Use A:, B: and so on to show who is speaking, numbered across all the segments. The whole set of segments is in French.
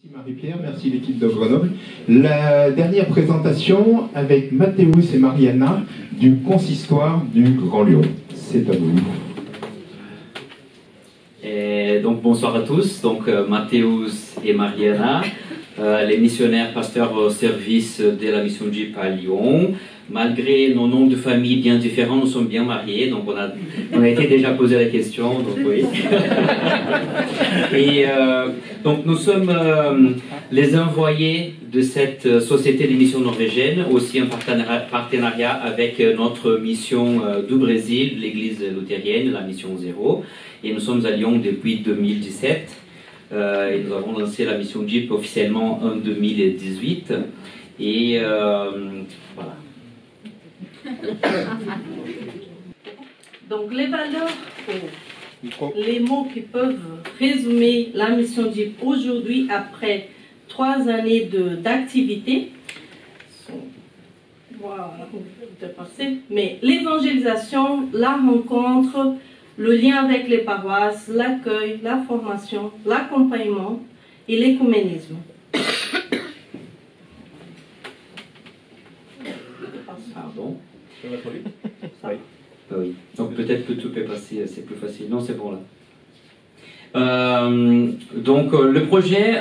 A: Merci Marie-Pierre, merci l'équipe de Grenoble. La dernière présentation avec Mathéus et Mariana du consistoire du Grand Lyon. C'est à vous.
B: Et donc bonsoir à tous, donc Mathéus et Mariana, les missionnaires pasteurs au service de la mission JIP à Lyon. Malgré nos noms de famille bien différents, nous sommes bien mariés, donc on a été déjà posé la question, donc oui. Et donc nous sommes les envoyés de cette société d'émission norvégienne, aussi un partenariat avec notre mission du Brésil, l'église luthérienne, la mission Zéro. Et nous sommes à Lyon depuis 2017. Et nous avons lancé la mission JIP officiellement en 2018. Et voilà.
C: Donc les valeurs, les mots qui peuvent résumer la mission JIP aujourd'hui après 3 années d'activité sont, voilà, mais l'évangélisation, la rencontre, le lien avec les paroisses, l'accueil, la formation, l'accompagnement et l'écuménisme.
B: Pardon. Ça va trop vite? Oui. Oui. Donc peut-être que tout peut passer, c'est plus facile. Non, c'est bon là. Donc le projet,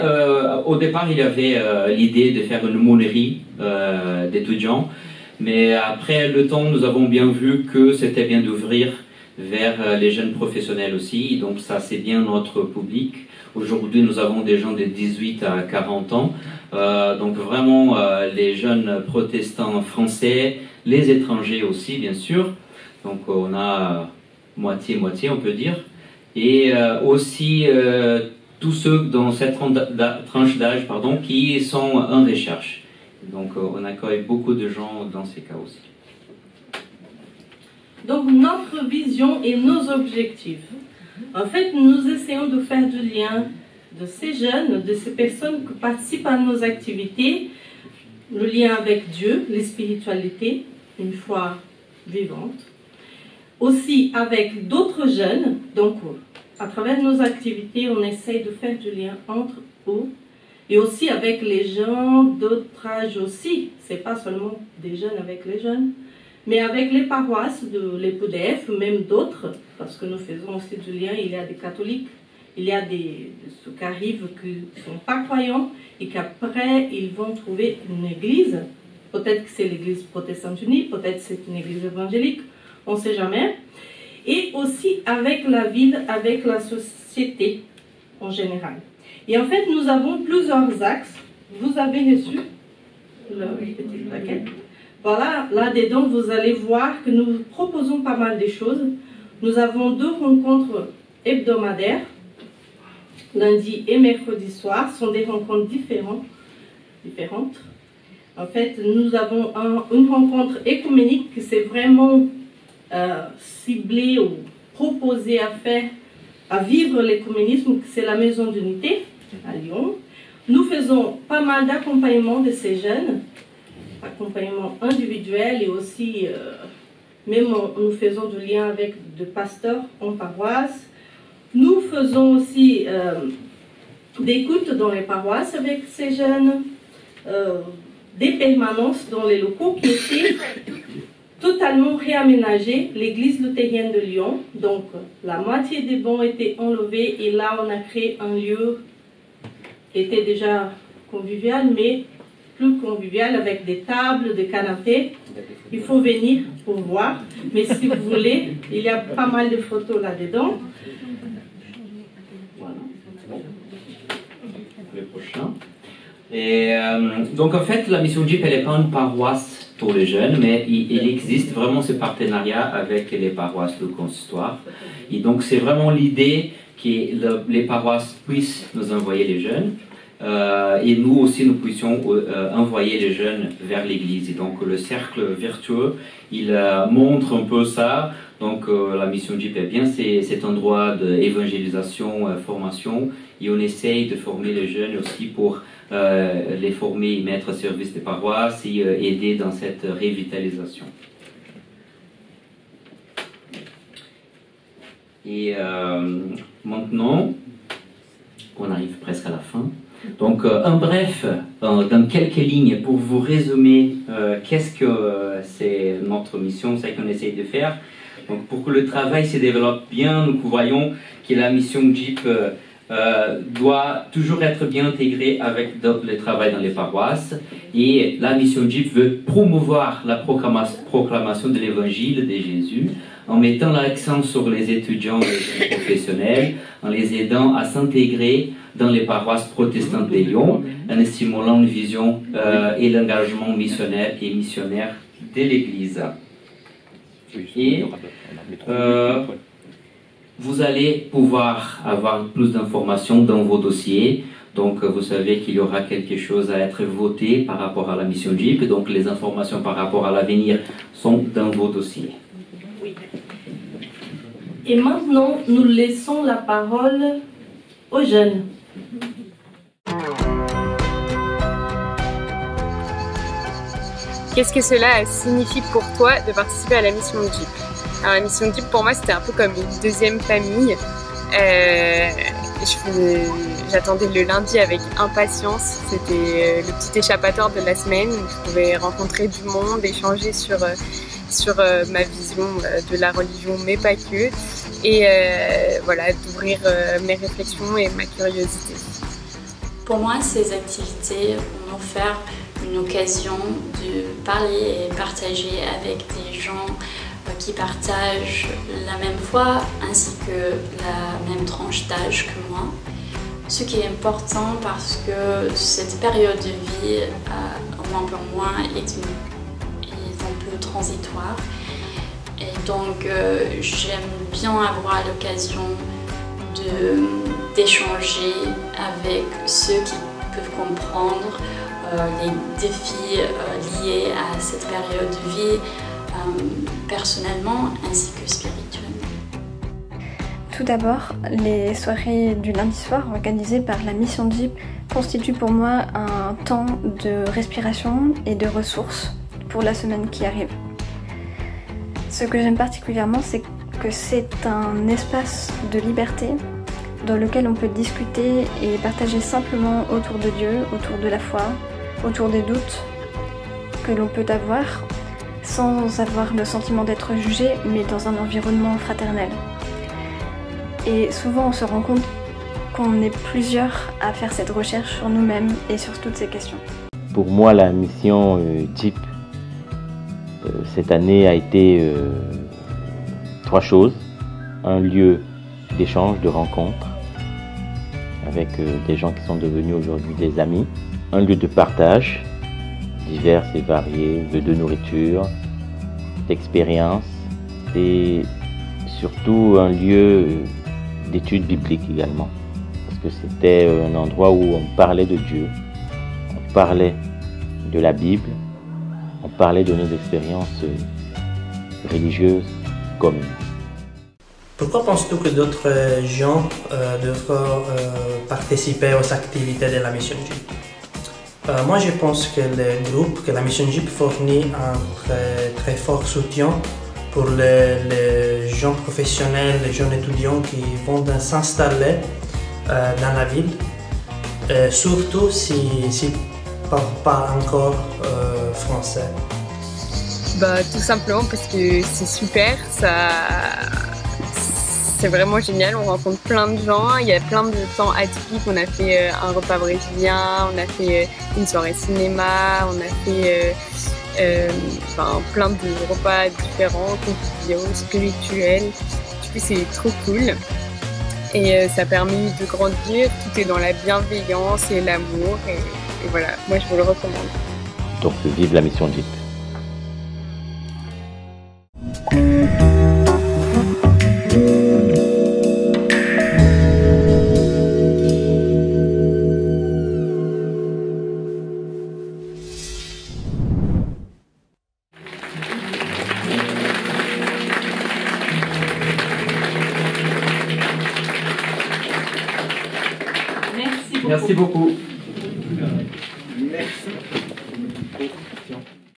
B: au départ, il y avait l'idée de faire une mounerie d'étudiants, mais après le temps, nous avons bien vu que c'était bien d'ouvrir vers les jeunes professionnels aussi, donc ça c'est bien notre public. Aujourd'hui, nous avons des gens de 18 à 40 ans, donc vraiment les jeunes protestants français, les étrangers aussi bien sûr, donc on a moitié-moitié on peut dire, et aussi tous ceux dans cette tranche d'âge qui sont en recherche. Donc on accueille beaucoup de gens dans ces cas aussi.
C: Donc notre vision et nos objectifs. En fait, nous essayons de faire du lien de ces jeunes, de ces personnes qui participent à nos activités, le lien avec Dieu, les spiritualités, une foi vivante. Aussi avec d'autres jeunes, donc à travers nos activités, on essaye de faire du lien entre eux et aussi avec les gens d'autres âges aussi. C'est pas seulement des jeunes avec les jeunes, mais avec les paroisses de l'EPDF, même d'autres, parce que nous faisons aussi du lien. Il y a des catholiques, il y a ceux qui arrivent qui ne sont pas croyants et qu'après ils vont trouver une église. Peut-être que c'est l'église protestante unie, peut-être que c'est une église évangélique, on ne sait jamais. Et aussi avec la ville, avec la société en général. Et en fait, nous avons plusieurs axes. Vous avez reçu le petit paquet. Voilà, là-dedans, vous allez voir que nous proposons pas mal de choses. Nous avons 2 rencontres hebdomadaires, lundi et mercredi soir. Ce sont des rencontres différentes. En fait, nous avons une rencontre écuménique qui s'est vraiment ciblée ou proposée à vivre l'écuménisme, c'est la Maison d'Unité à Lyon. Nous faisons pas mal d'accompagnement de ces jeunes, accompagnement individuel et aussi, même nous faisons du lien avec des pasteurs en paroisse. Nous faisons aussi des écoutes dans les paroisses avec ces jeunes, des permanences dans les locaux qui étaient totalement réaménagés, l'église luthérienne de Lyon. Donc la moitié des bancs étaient enlevés et là on a créé un lieu qui était déjà convivial, mais plus convivial avec des tables, des canapés. Il faut venir pour voir, mais si vous voulez, il y a pas mal de photos là-dedans. Voilà.
B: Le prochain. Et donc en fait, la mission JIP, elle n'est pas une paroisse pour les jeunes, mais il existe vraiment ce partenariat avec les paroisses du consistoire. Et donc c'est vraiment l'idée que les paroisses puissent nous envoyer les jeunes. Et nous aussi, nous puissions envoyer les jeunes vers l'église. Et donc le cercle vertueux, il montre un peu ça. Donc la mission JIP est bien cet endroit d'évangélisation, formation, et on essaye de former les jeunes aussi pour les former et mettre au service des paroisses et aider dans cette revitalisation. Et maintenant, on arrive presque à la fin. Donc, en bref, dans quelques lignes, pour vous résumer, qu'est-ce que c'est notre mission, c'est qu'on essaye de faire. Donc, pour que le travail se développe bien, nous voyons que la mission JIP doit toujours être bien intégrée avec le travail dans les paroisses. Et la mission JIP veut promouvoir la proclamation de l'évangile de Jésus en mettant l'accent sur les étudiants et les professionnels, en les aidant à s'intégrer dans les paroisses protestantes de Lyon, en stimulant une vision et l'engagement missionnaire de l'Église. Et vous allez pouvoir avoir plus d'informations dans vos dossiers. Donc, vous savez qu'il y aura quelque chose à être voté par rapport à la mission JIP. Donc, les informations par rapport à l'avenir sont dans vos dossiers.
C: Oui. Et maintenant, nous laissons la parole aux jeunes.
D: Qu'est-ce que cela signifie pour toi de participer à la mission JIP? Alors, la mission JIP, pour moi, c'était un peu comme une deuxième famille. J'attendais le lundi avec impatience. C'était le petit échappatoire de la semaine où je pouvais rencontrer du monde, échanger sur ma vision de la religion, mais pas que. Et voilà, d'ouvrir mes réflexions et ma curiosité.
E: Pour moi, ces activités m'ont offert une occasion de parler et partager avec des gens qui partagent la même foi ainsi que la même tranche d'âge que moi. Ce qui est important parce que cette période de vie, au moins pour moi, est un peu transitoire. Et donc j'aime bien avoir l'occasion d'échanger avec ceux qui peuvent comprendre les défis liés à cette période de vie, personnellement ainsi que spirituellement.
F: Tout d'abord, les soirées du lundi soir organisées par la mission JIP constituent pour moi un temps de respiration et de ressources pour la semaine qui arrive. Ce que j'aime particulièrement, c'est que c'est un espace de liberté dans lequel on peut discuter et partager simplement autour de Dieu, autour de la foi, autour des doutes que l'on peut avoir, sans avoir le sentiment d'être jugé, mais dans un environnement fraternel. Et souvent on se rend compte qu'on est plusieurs à faire cette recherche sur nous-mêmes et sur toutes ces questions.
G: Pour moi, la mission JIP cette année a été 3 choses. Un lieu d'échange, de rencontre avec des gens qui sont devenus aujourd'hui des amis. Un lieu de partage divers et variés, de nourriture, d'expérience et surtout un lieu d'études bibliques également. Parce que c'était un endroit où on parlait de Dieu, on parlait de la Bible, on parlait de nos expériences religieuses communes.
H: Pourquoi penses-tu que d'autres gens doivent participer aux activités de la mission JIP? Moi, je pense que la mission JIP fournit un très fort soutien pour les gens professionnels, les jeunes étudiants qui vont s'installer dans la ville, surtout s'ils ne parlent pas encore français.
D: Tout simplement parce que c'est super, c'est vraiment génial, on rencontre plein de gens, il y a plein de temps atypiques, on a fait un repas brésilien, on a fait une soirée cinéma, on a fait plein de repas différents, conviviaux, spirituels. Du coup c'est trop cool et ça a permis de grandir, tout est dans la bienveillance et l'amour et voilà, moi je vous le recommande.
G: Donc vive la mission JIP.
B: Merci beaucoup.